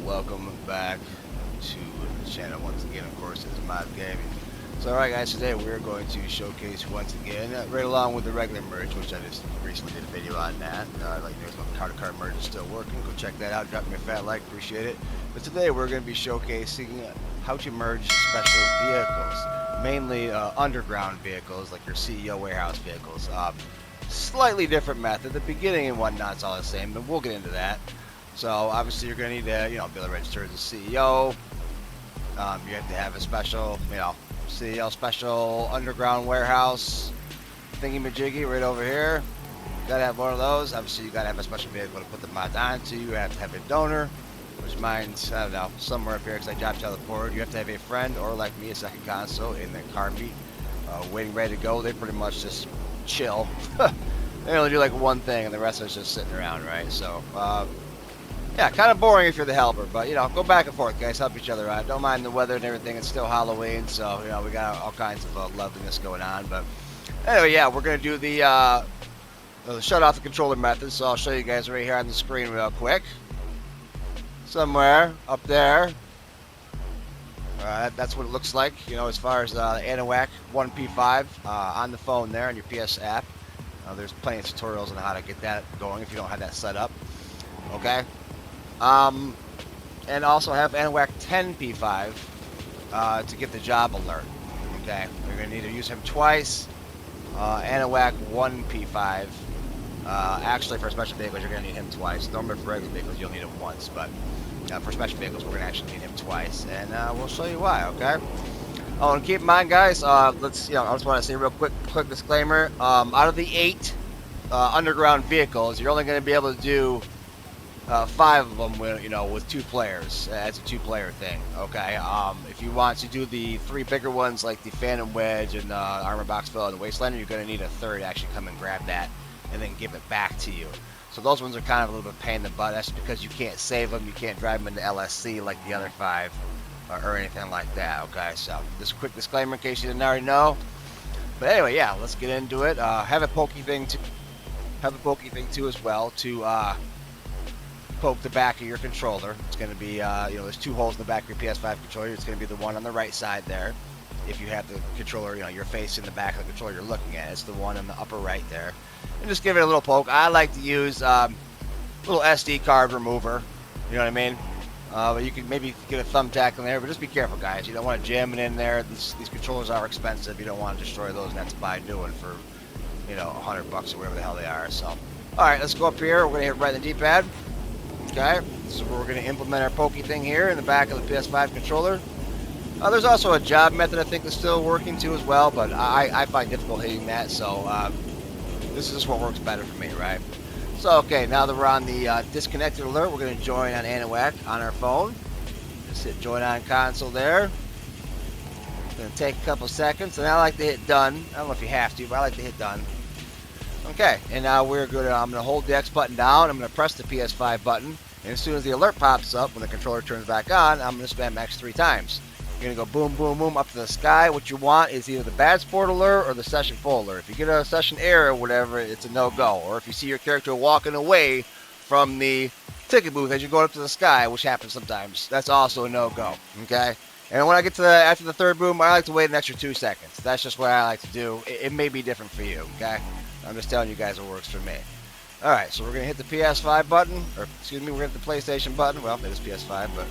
welcome back to the channel once again. Of course, it's MODZGAMING. So alright guys, today we're going to showcase once again, right along with the regular merge, which I just recently did a video on that. Like there's no car-to-car merge is still working. Go check that out, drop me a fat like, appreciate it. But today we're going to be showcasing how to merge special vehicles, mainly underground vehicles like your CEO warehouse vehicles. Slightly different method. The beginning and whatnot's all the same, but we'll get into that. So obviously you're going to need to, be able to register as a CEO. You have to have a special, CEO special underground warehouse thingy-majiggy right over here. You gotta have one of those. Obviously you gotta have a special vehicle to put the mods onto. You have to have a donor, which mine's, I don't know, somewhere up here because I dropped out of the board. You have to have a friend or like me, a second console in the car meet, waiting ready to go. They pretty much just chill. They only do like one thing and the rest of it's just sitting around, right? So yeah, kind of boring if you're the helper, but go back and forth, guys. Help each other out. Don't mind the weather and everything. It's still Halloween, so we got all kinds of loveliness going on. But anyway, yeah, we're gonna do the shut off the controller method. So I'll show you guys right here on the screen real quick. Somewhere up there. That's what it looks like. As far as the Anahuac 1P5 on the phone there on your PS app. There's plenty of tutorials on how to get that going if you don't have that set up. Okay. And also have Anahuac 10P5 to get the job alert. Okay, you're going to need to use him twice. Anahuac 1P5. Actually, for special vehicles, you're going to need him twice. Normally for regular vehicles, you'll need him once, but for special vehicles, we're going to actually need him twice, and we'll show you why. Okay. Oh, and keep in mind, guys. I just want to say a real quick disclaimer. Out of the 8 underground vehicles, you're only going to be able to do 5 of them with 2 players. It's a 2-player thing. Okay. If you want to do the 3 bigger ones like the Phantom Wedge and Armor Box Fill and the Wastelander, you're going to need a third to actually come and grab that and then give it back to you. So those ones are kind of a little bit pain in the butt. That's because you can't save them. You can't drive them into LSC like the other 5 or anything like that. Okay. So just a quick disclaimer in case you didn't already know. But anyway, yeah, let's get into it. Have a pokey thing too as well to poke the back of your controller. It's going to be, there's 2 holes in the back of your PS5 controller. It's going to be the one on the right side there. If you have the controller, you're facing the back of the controller you're looking at. It's the one in the upper right there. And just give it a little poke. I like to use little SD card remover. You know what I mean? But you can maybe get a thumbtack in there, but just be careful, guys. You don't want to jam it in there. These controllers are expensive. You don't want to destroy those, and that's buy new one for, $100 or whatever the hell they are. So, all right, let's go up here. We're going to hit right in the D-pad. Okay, so we're going to implement our pokey thing here in the back of the PS5 controller. There's also a job method I think is still working too as well, but I find difficult hitting that, so this is just what works better for me, right? So, okay, now that we're on the disconnected alert, we're going to join on Anahuac on our phone. Just hit join on console there. It's going to take a couple seconds, and I like to hit done. I don't know if you have to, but I like to hit done. Okay, and now we're good. I'm going to hold the X button down. I'm going to press the PS5 button, and as soon as the alert pops up, when the controller turns back on, I'm going to spam X 3 times. You're going to go boom, boom, boom up to the sky. What you want is either the bad sport alert or the session full alert. If you get a session error or whatever, it's a no-go. Or if you see your character walking away from the ticket booth as you're going up to the sky, which happens sometimes, that's also a no-go. Okay? And when I get to after the 3rd boom, I like to wait an extra 2 seconds. That's just what I like to do. It may be different for you. Okay? I'm just telling you guys what works for me. Alright, so we're going to hit the PS5 button, or excuse me, we're going to hit the PlayStation button. Well, it is PS5, but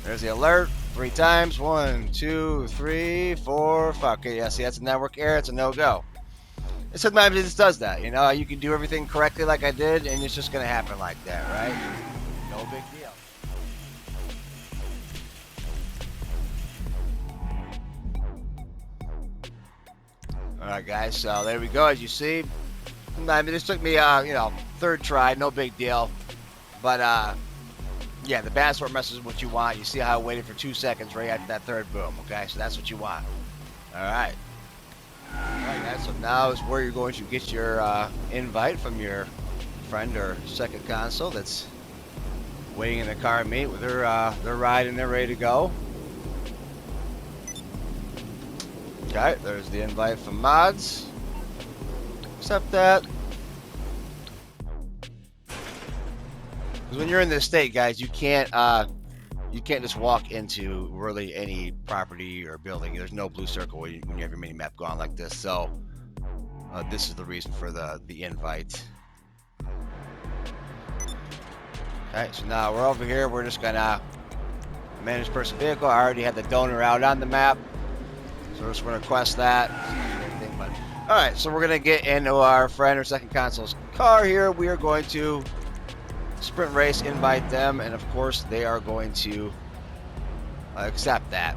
there's the alert 3 times. 1, 2, 3, 4, 5. Okay, yeah, see, that's a network error. It's a no-go. And sometimes it just does that. You can do everything correctly like I did, and it's just going to happen like that, right? No big deal. Alright guys, so there we go. As you see, this took me 3rd try, no big deal, but yeah, the bad sort message is what you want. You see how I waited for 2 seconds right after that 3rd boom. Okay, so that's what you want. Alright guys, so now is where you're going to get your invite from your friend or second console that's waiting in the car meet with their ride and they're ready to go. Okay, there's the invite from Mods. Accept that. Because when you're in this state, guys, you can't just walk into really any property or building. There's no blue circle when you have your mini map going like this. So this is the reason for the invite. Okay, so now we're over here. We're just gonna manage person vehicle. I already had the donor out on the map, so we're just gonna request that. All right, so we're gonna get into our friend or second console's car here. We are going to sprint race, invite them, and of course they are going to accept that.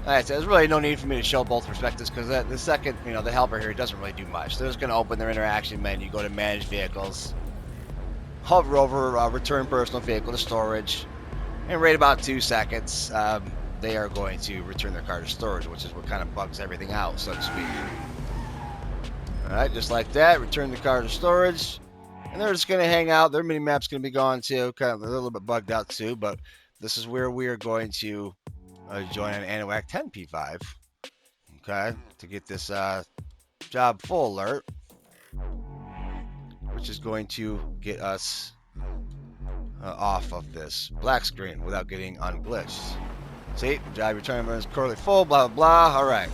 All right, so there's really no need for me to show both perspectives because the second, the helper here doesn't really do much. They're just gonna open their interaction menu, go to manage vehicles, hover over return personal vehicle to storage, and right about 2 seconds, they are going to return their car to storage, which is what kind of bugs everything out, so to speak. Alright, just like that, return the car to storage, and they're just going to hang out. Their mini-map's going to be gone too, kind of a little bit bugged out too, but this is where we are going to join an ANOAC 10 P5, okay, to get this job full alert, which is going to get us off of this black screen without getting unglitched. See, job return is currently full, blah, blah, blah. All right.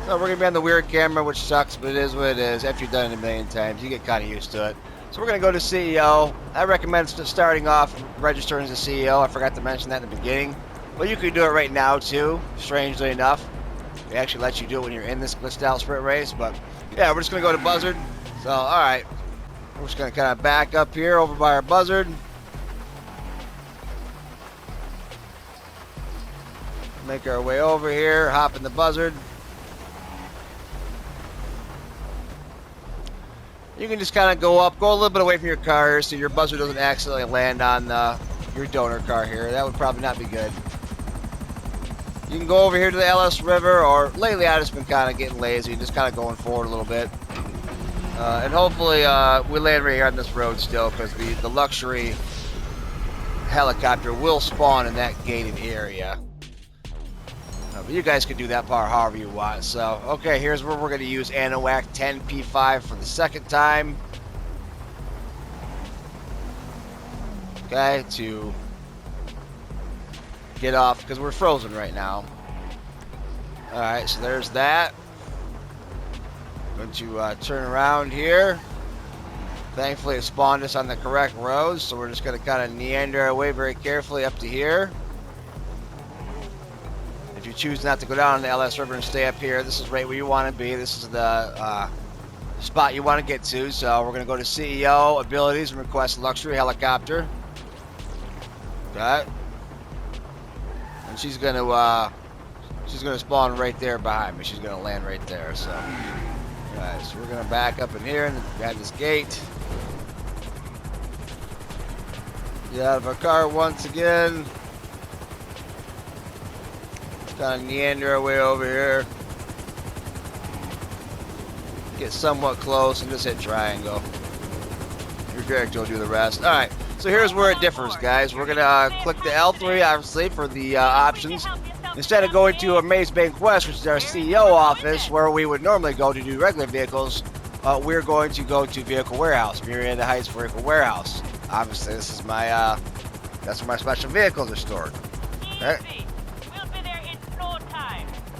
So we're going to be on the weird camera, which sucks, but it is what it is. After you've done it a million times, you get kind of used to it. So we're going to go to CEO. I recommend starting off registering as a CEO. I forgot to mention that in the beginning. But you can do it right now, too, strangely enough. It actually lets you do it when you're in this glitched out sprint race. But, yeah, we're just going to go to Buzzard. So, all right. We're just going to kind of back up here over by our Buzzard. Make our way over here, hop in the Buzzard. You can just kind of go up, go a little bit away from your car here so your Buzzard doesn't accidentally land on your donor car here. That would probably not be good. You can go over here to the LS River, or lately I've just been kind of getting lazy, just kind of going forward a little bit. And hopefully we land right here on this road still, because the luxury helicopter will spawn in that gated area. But you guys can do that part however you want. So, okay, here's where we're going to use ANOAC 10 P5 for the second time. Okay, to get off, because we're frozen right now. Alright, so there's that. Going to turn around here. Thankfully it spawned us on the correct road, so we're just going to kind of meander our way very carefully up to here. If you choose not to go down the LS River and stay up here, this is right where you want to be. This is the spot you want to get to. So we're going to go to CEO, abilities, and request luxury helicopter. Okay. And she's going to spawn right there behind me. She's going to land right there. So, alright, so we're going to back up in here and grab this gate. Get out of our car once again. Kind of meander our way over here. Get somewhat close and just hit triangle. Your character will do the rest. Alright, so here's where it differs, guys. We're going to click the L3, obviously, for the options. Instead of going to a Maze Bank West, which is our CEO office, where we would normally go to do regular vehicles, we're going to go to Vehicle Warehouse, Murrieta Heights Vehicle Warehouse. Obviously, this is my, that's where my special vehicles are stored. Okay.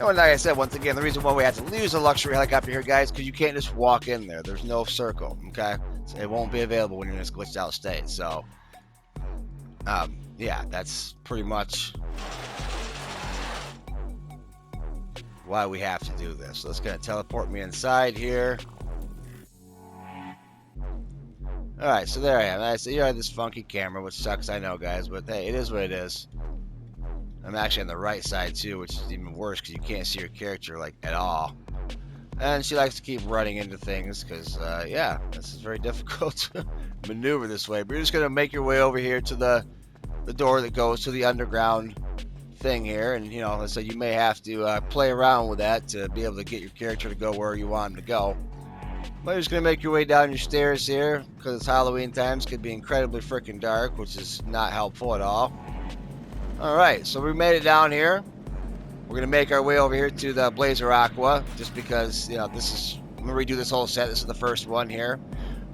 And like I said, once again, the reason why we have to use a luxury helicopter here, guys, because you can't just walk in there. There's no circle, okay? So it won't be available when you're in this glitched out state. So, yeah, that's pretty much why we have to do this. So it's going to teleport me inside here. Alright, so there I am. I see you have this funky camera, which sucks, I know, guys, but hey, it is what it is. I'm actually on the right side too, which is even worse because you can't see your character like at all. And she likes to keep running into things because, yeah, this is very difficult to maneuver this way. But you're just gonna make your way over here to the door that goes to the underground thing here, and so you may have to play around with that to be able to get your character to go where you want him to go. But you're just gonna make your way down your stairs here because it's Halloween times. Could be incredibly freaking dark, which is not helpful at all. Alright, so we made it down here. We're going to make our way over here to the Blazer Aqua, just because, this is, I'm going to redo this whole set. This is the first one here.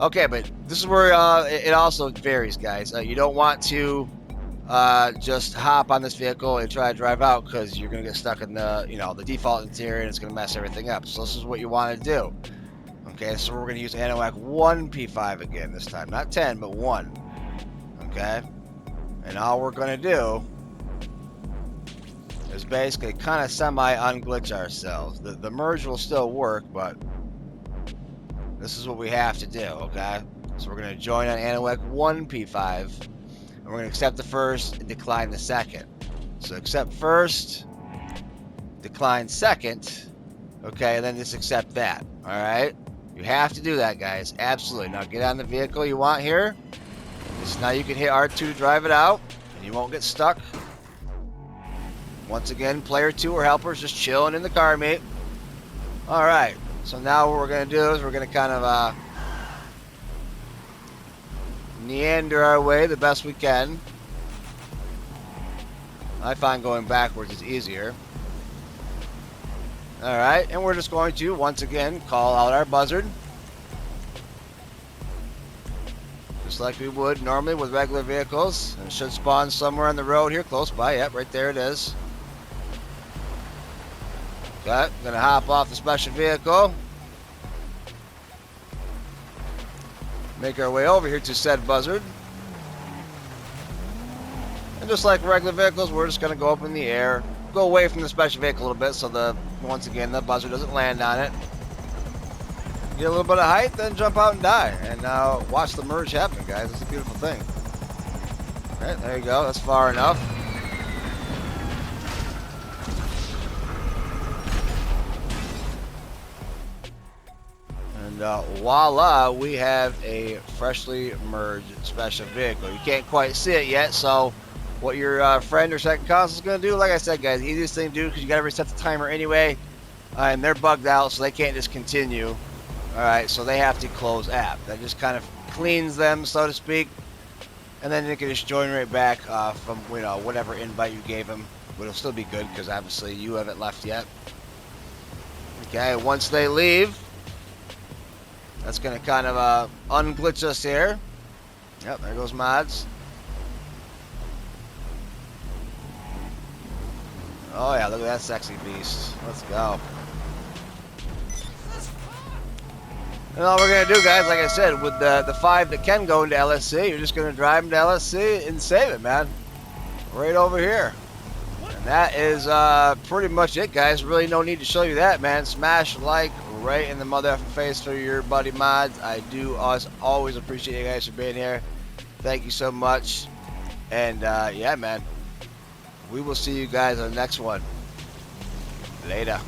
Okay, but this is where it also varies, guys. You don't want to just hop on this vehicle and try to drive out because you're gonna get stuck in the the default interior and it's gonna mess everything up. So this is what you want to do. Okay, so we're gonna use ANOAC 1 P5 again this time, not 10, but 1. Okay, and all we're gonna do is basically kind of semi-unglitch ourselves. The merge will still work, but this is what we have to do. Okay, so we're gonna join on ANOAC 1 P5. And we're going to accept the first and decline the second. So accept first, decline second, okay, and then just accept that, all right? You have to do that, guys, absolutely. Now get on the vehicle you want here. Now you can hit R2 to drive it out, and you won't get stuck. Once again, player 2 or helpers just chilling in the car, mate. All right, so now what we're going to do is we're going to kind of meander our way the best we can. I find going backwards is easier. Alright, and we're just going to once again call out our buzzard. Just like we would normally with regular vehicles. And it should spawn somewhere on the road here close by. Yep, right there it is. Okay, gonna hop off the special vehicle. Make our way over here to said buzzard. And just like regular vehicles, we're just going to go up in the air. Go away from the special vehicle a little bit so once again, the buzzard doesn't land on it. Get a little bit of height, then jump out and die. And now watch the merge happen, guys. It's a beautiful thing. Alright, there you go. That's far enough. And voila, we have a freshly merged special vehicle. You can't quite see it yet, so what your friend or second console is going to do, like I said, guys, easiest thing to do because you got to reset the timer anyway, and they're bugged out, so they can't just continue. All right, so they have to close app. That just kind of cleans them, so to speak, and then they can just join right back from whatever invite you gave them. But it'll still be good because obviously you haven't left yet. Okay, once they leave. That's going to kind of unglitch us here. Yep, there goes mods. Oh yeah, look at that sexy beast. Let's go. And all we're going to do, guys, like I said, with the 5 that can go into LSC, you're just going to drive them to LSC and save it, man. Right over here. And that is pretty much it, guys. Really no need to show you that, man. Smash like right in the mother effing face for your buddy Mods. I do always appreciate you guys for being here. Thank you so much. And yeah, man, we will see you guys on the next one. Later.